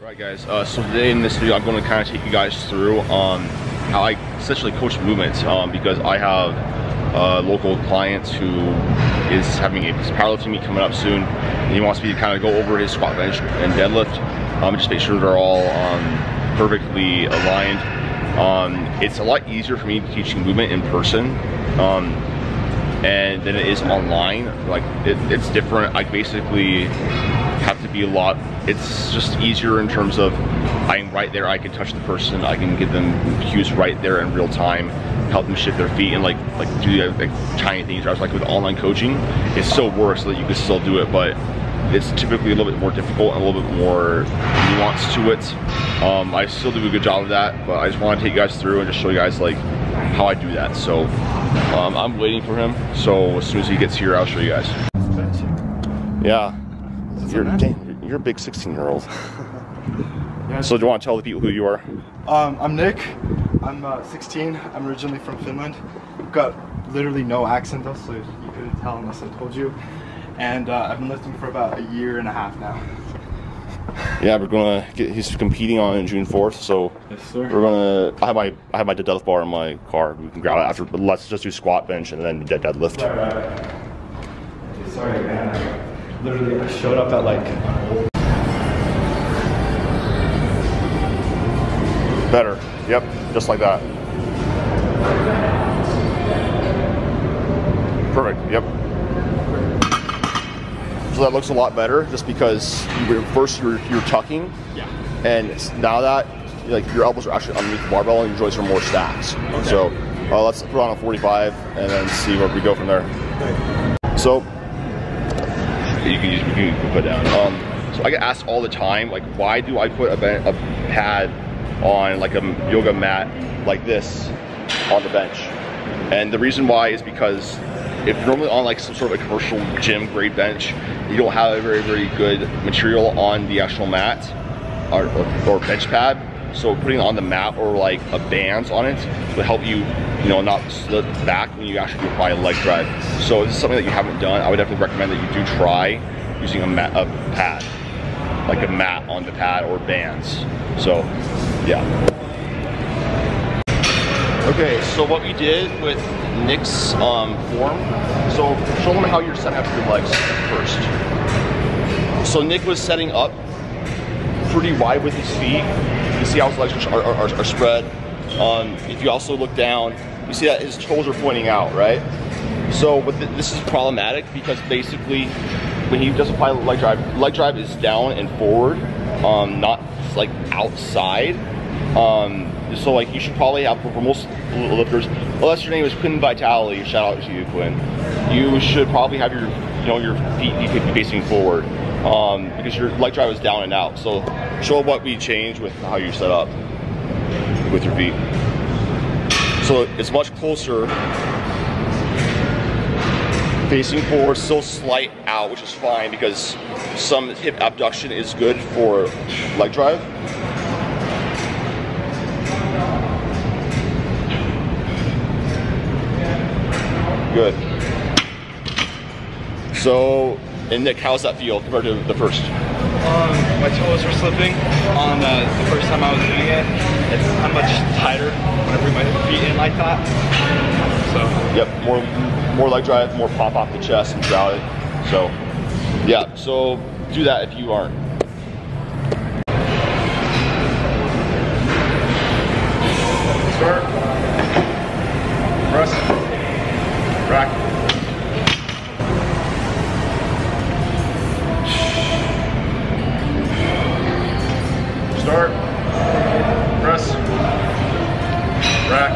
Alright guys, so today in this video I'm going to kind of take you guys through how I essentially coach movement because I have a local client who is having his powerlifting meet coming up soon, and he wants me to kind of go over his squat, bench, and deadlift, just make sure they're all perfectly aligned. It's a lot easier for me teaching movement in person and than it is online. Like it's different. I basically have to be it's just easier in terms of I'm right there, I can touch the person, I can give them cues right there in real time, help them shift their feet and like do like tiny things. I was like with online coaching, it still works so that you can still do it, but it's typically a little bit more difficult and a little bit more nuance to it. I still do a good job of that, but I just want to take you guys through and just show you guys like how I do that. So I'm waiting for him, so as soon as he gets here I'll show you guys. Yeah, you're a big 16-year-old. Yeah. So do you want to tell the people who you are? I'm Nick. I'm 16. I'm originally from Finland. I've got literally no accent though, so you couldn't tell unless I told you. And I've been lifting for about a year and a half now. Yeah, we're gonna he's competing on June 4th, so yes, sir. We're gonna. I have my deadlift bar in my car. We can grab it after. But let's just do squat, bench, and then deadlift. Right. Sorry, man. Literally, I showed up at like. Better. Yep, just like that. Perfect. Yep. So that looks a lot better, just because first you're tucking. Yeah. And now that like your elbows are actually underneath the barbell and your joints are more stacked. Okay. So let's put on a 45 and then see where we go from there. Okay. So you can put down. So I get asked all the time, like, why do I put a pad on like a yoga mat like this on the bench? And the reason why is because if you're normally on like some sort of a commercial gym grade bench, you don't have a very good material on the actual mat or bench pad. So putting it on the mat or like a band on it will help you, not slip back when you actually apply a leg drive. So if this is something that you haven't done, I would definitely recommend that you do try using a pad, like a mat on the pad or bands. So yeah. Okay, so what we did with Nick's form, so show them how you're setting up your legs first. So Nick was setting up pretty wide with his feet. You see how his legs are spread. If you also look down, you see that his toes are pointing out, right? So this is problematic because basically when he does apply leg drive is down and forward, not like outside. So like you should probably have, for most lifters, unless your name is Quinn Vitality, shout out to you, Quinn, you should probably have your your feet be facing forward because your leg drive is down and out. So show what we changed with how you set up with your feet. So it's much closer, facing forward, still slight out, which is fine because some hip abduction is good for leg drive. Good. So, and Nick, how's that feel compared to the first? My toes were slipping on the first time I was doing it. I'm much tighter when I bring my feet in like that. So. Yep, more leg drive, more pop off the chest and throughout it. So, yeah, so do that if you aren't. Start. Press. Rack. Start. Press. Rack.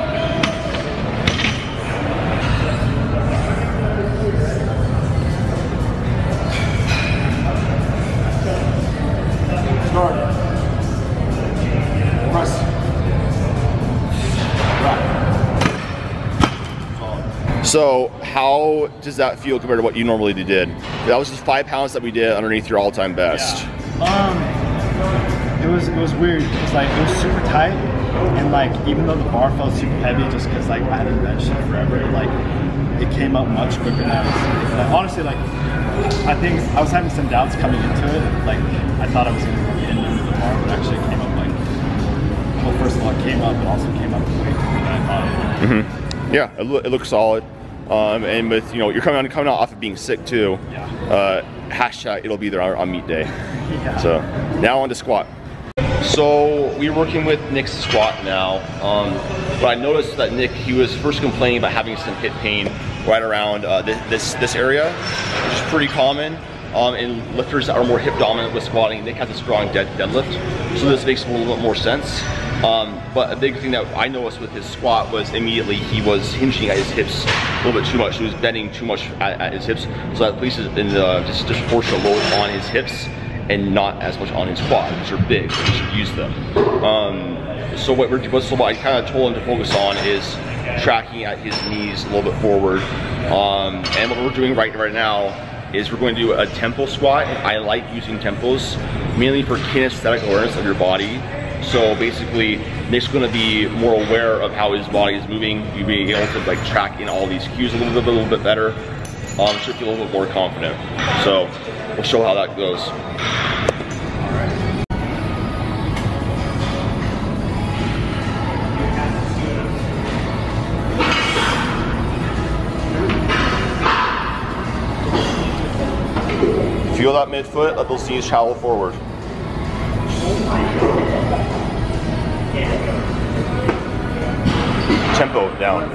Start. Press. Rack. So how does that feel compared to what you normally did? That was just 5 pounds that we did underneath your all-time best. Yeah. It was weird because like it was super tight, and like even though the bar felt super heavy, just because like I hadn't benched it forever, like it came up much quicker than I was. Like, honestly, like I think I was having some doubts coming into it. Like I thought I was going to get into the bar, but also came up way quicker than I thought it would. Mm-hmm. Yeah, it looks solid. And with, you know, you're coming out off of being sick too. Yeah. Hashtag it'll be there on meet day. Yeah. So now on to squat. So we're working with Nick's squat now. But I noticed that Nick, he was first complaining about having some hip pain right around this area, which is pretty common. And lifters that are more hip dominant with squatting, Nick has a strong deadlift, so this makes a little bit more sense. But a big thing that I noticed with his squat was immediately he was hinging at his hips a little bit too much. He was bending too much at his hips, so that places in the disproportionate load on his hips and not as much on his quad, which are big, so he should use them. So what I kind of told him to focus on is tracking at his knees a little bit forward. And what we're doing right now is we're going to do a tempo squat. I like using tempos mainly for kinesthetic awareness of your body. So basically, Nick's going to be more aware of how his body is moving. You'll be able to like track in all these cues a little bit better. Should feel a little bit more confident. So we'll show how that goes. Feel that midfoot, let those knees travel forward. Tempo down.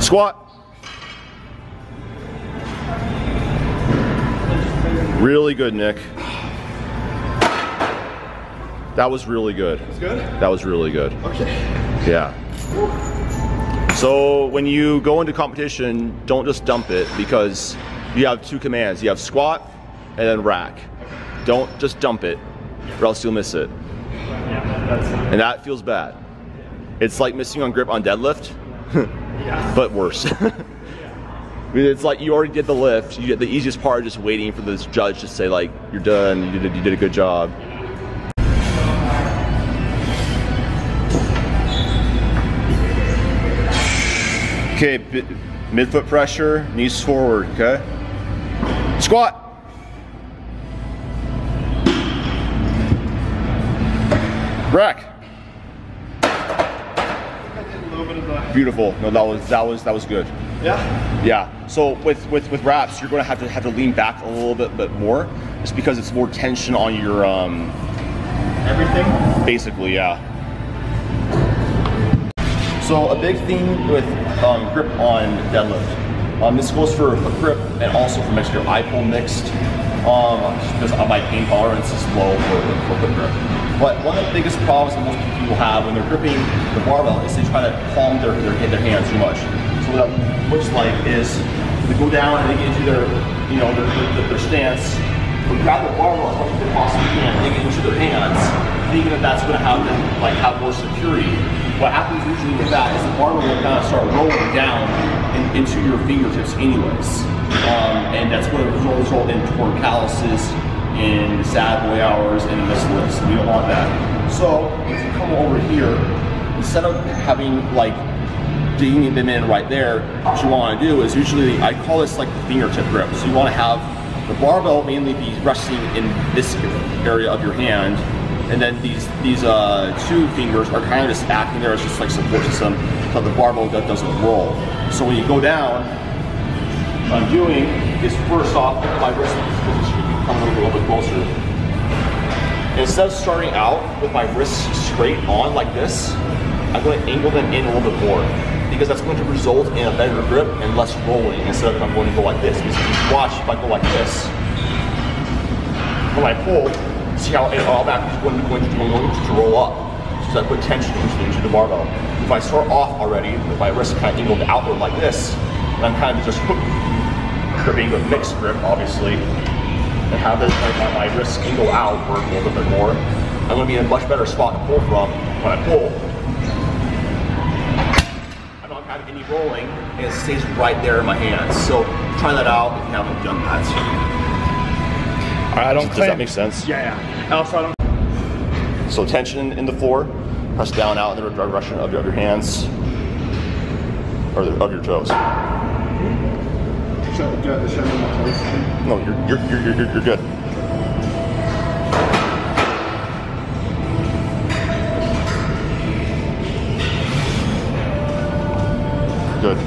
Squat. Really good, Nick. That was really good. That's good? That was really good. Okay. Yeah. So when you go into competition, don't just dump it, because you have two commands. You have squat and then rack. Don't just dump it, or else you'll miss it. Yeah, and that feels bad. It's like missing on grip on deadlift, yeah. but worse. It's like you already did the lift. You did the easiest part, just waiting for this judge to say like, you're done, you did a good job. Okay, midfoot pressure, knees forward, okay? Squat. Rack. Beautiful. No, that was good. Yeah. Yeah. So with wraps, you're going to have to lean back a little bit more, just because it's more tension on your everything. Basically, yeah. So a big thing with grip on deadlift. This goes for hook grip and also for mixed grip. I pull mixed because my pain tolerance is low for hook grip. But one of the biggest problems that most people have when they're gripping the barbell is they try to palm their hands too much. So what that looks like is they go down and they get into their stance, they grab the barbell as much as they possibly can, and they get into their hands, thinking that that's going to have them have more security. What happens usually with that is the barbell will kind of start rolling down into your fingertips anyways. And that's going to result in torn calluses, in sad boy hours, and missed lifts. We don't want that. So if you come over here, instead of having digging them in right there, what you want to do is usually, I call this like the fingertip grip. So you want to have the barbell mainly be resting in this area of your hand, and then these two fingers are kind of just acting there as just like support system, so the barbell doesn't roll. So when you go down, what I'm doing is first off, my wrist should be coming a little bit closer. Instead of starting out with my wrists straight on like this, I'm going to angle them in a little bit more, because that's going to result in a better grip and less rolling instead of I'm going to go like this. Because if you watch, if I go like this, when I pull, see how all back is going to roll up. So I put tension into the barbell. If I start off already with my wrist kind of angled outward like this, and I'm kind of just gripping with mixed grip, obviously, and have my wrist angle outward a little bit more, I'm going to be in a much better spot to pull from. When I pull, I don't have any rolling, and it stays right there in my hands. So try that out if you haven't done that. Does that make sense? Yeah. Also, I don't. So tension in the floor, press down out in the direction of your hands, or of your toes. No, you're good. Good.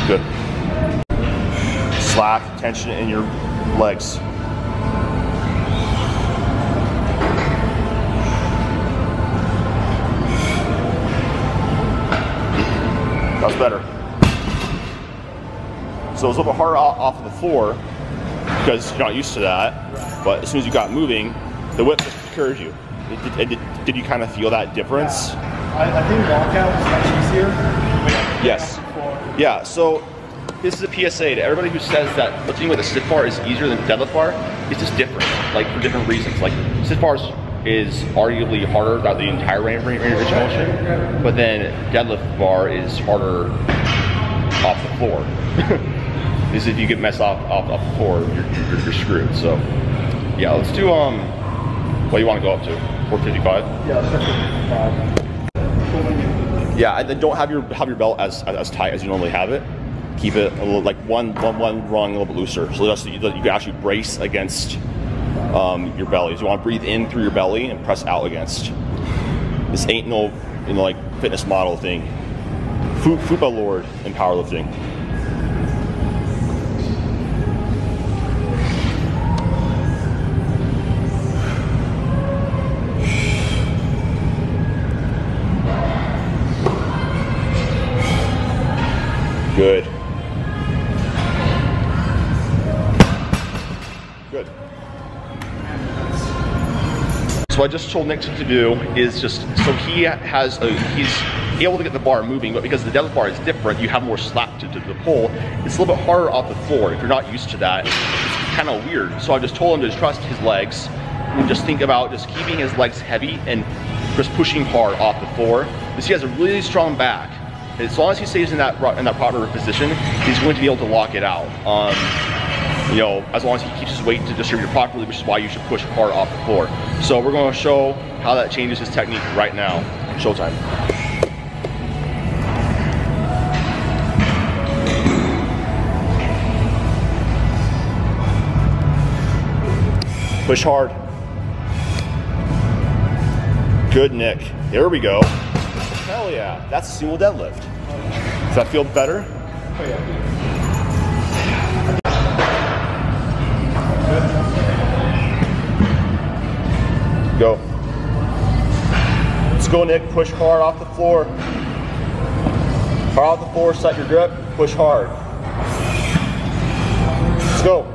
Good. Slack, tension in your legs. That's better. So it's a little bit harder off of the floor because you're not used to that. But as soon as you got moving, the whip just carries you. Did you kind of feel that difference? I think walkout was much easier. Yes. Yeah, so this is a PSA to everybody who says that lifting with a stiff bar is easier than deadlift bar. It's just different, like for different reasons. Like stiff bars is arguably harder throughout the entire range of motion, but then deadlift bar is harder off the floor. Is if you get messed off the floor, you're screwed. So yeah, let's do what do you want to go up to? 455? Yeah, 455. Yeah, and then don't have your belt as tight as you normally have it. Keep it a little, like one rung a little bit looser, so that you can actually brace against your belly. So you want to breathe in through your belly and press out against. This ain't no like fitness model thing. Fupa Lord in powerlifting. Good. Good. So I just told Nick to do is just, so he's able to get the bar moving, but because the deadlift bar is different, you have more slack to the pull. It's a little bit harder off the floor. If you're not used to that, it's kind of weird. So I just told him to trust his legs and just think about just keeping his legs heavy and just pushing hard off the floor. Because he has a really strong back. As long as he stays in that proper position, he's going to be able to lock it out. You know, as long as he keeps his weight to distribute properly, which is why you should push hard off the floor. So we're going to show how that changes his technique right now. Showtime. Push hard. Good, Nick. There we go. Hell yeah, that's a single deadlift. Does that feel better? Oh yeah. Go. Let's go, Nick. Push hard off the floor. Hard off the floor, set your grip, push hard. Let's go.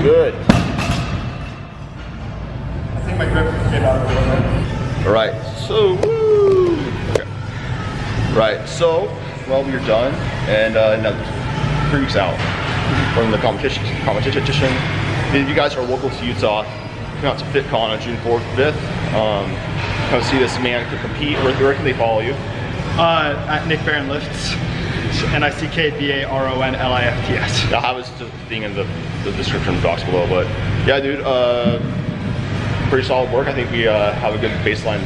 Good. I think my grip came out a little bit. All right, so, woo. Okay. Right, so, well, we're done, and now 3 weeks out from the competition. If you guys are local to Utah, come out to FitCon on June 4th, 5th. Come see this man compete. Where can they follow you? At Nick Barron Lifts, NICKBARONLIFTS. I'll have this thing in the description box below, but yeah, dude, pretty solid work. I think we have a good baseline.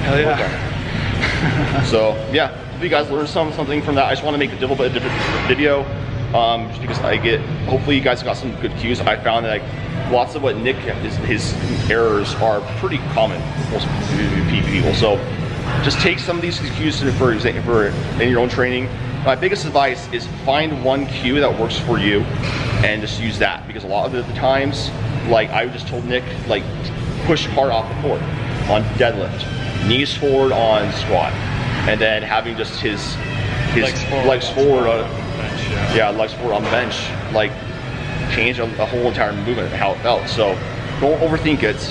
Hell yeah. So yeah, if you guys learned something from that, I just want to make a little bit of a different video, just because hopefully you guys got some good cues. I found that lots of what Nick, his errors are pretty common with most people. So just take some of these cues for in your own training. My biggest advice is find one cue that works for you and just use that, because a lot of the times, like I just told Nick, like push hard off the floor on deadlift, knees forward on squat, and then having just his legs forward on bench, legs forward on bench, like change a whole entire movement and how it felt. So don't overthink it.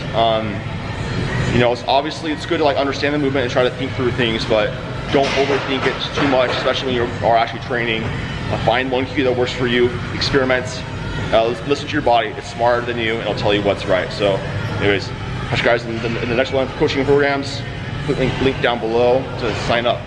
You know, it's good to like understand the movement and try to think through things, but don't overthink it too much, especially when you are actually training. Find one cue that works for you, experiment, listen to your body. It's smarter than you, and it'll tell you what's right. So anyways, catch you guys in the next one. Coaching programs, click link down below to sign up.